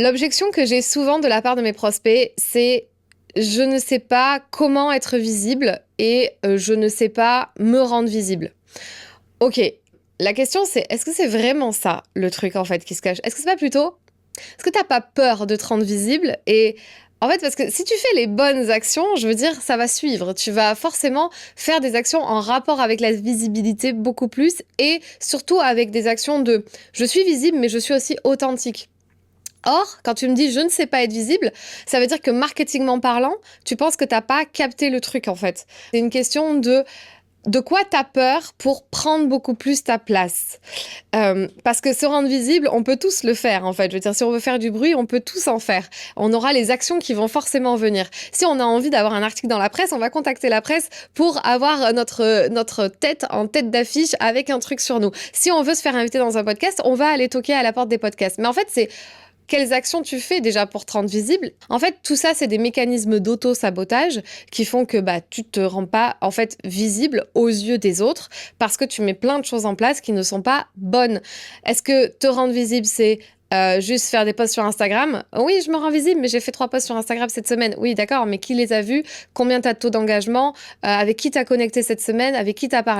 L'objection que j'ai souvent de la part de mes prospects, c'est je ne sais pas comment être visible et je ne sais pas me rendre visible. Ok, la question c'est est-ce que c'est vraiment ça le truc en fait qui se cache? Est-ce que c'est pas plutôt est-ce que t'as pas peur de te rendre visible? Et en fait, parce que si tu fais les bonnes actions, je veux dire, ça va suivre. Tu vas forcément faire des actions en rapport avec la visibilité beaucoup plus et surtout avec des actions de je suis visible mais je suis aussi authentique. Or, quand tu me dis je ne sais pas être visible, ça veut dire que marketingment parlant, tu penses que t'as pas capté le truc en fait. C'est une question de quoi t'as peur pour prendre beaucoup plus ta place. Parce que se rendre visible, on peut tous le faire en fait. Je veux dire, si on veut faire du bruit, on peut tous en faire. On aura les actions qui vont forcément venir. Si on a envie d'avoir un article dans la presse, on va contacter la presse pour avoir notre tête en tête d'affiche avec un truc sur nous. Si on veut se faire inviter dans un podcast, on va aller toquer à la porte des podcasts. Mais en fait, c'est quelles actions tu fais déjà pour te rendre visible? En fait, tout ça, c'est des mécanismes d'auto-sabotage qui font que tu te rends pas en fait visible aux yeux des autres parce que tu mets plein de choses en place qui ne sont pas bonnes. Est-ce que te rendre visible, c'est juste faire des posts sur Instagram? Oui, je me rends visible, mais j'ai fait 3 posts sur Instagram cette semaine. Oui, d'accord, mais qui les a vus? Combien t'as de taux d'engagement? Avec qui t'as connecté cette semaine? Avec qui t'as parlé?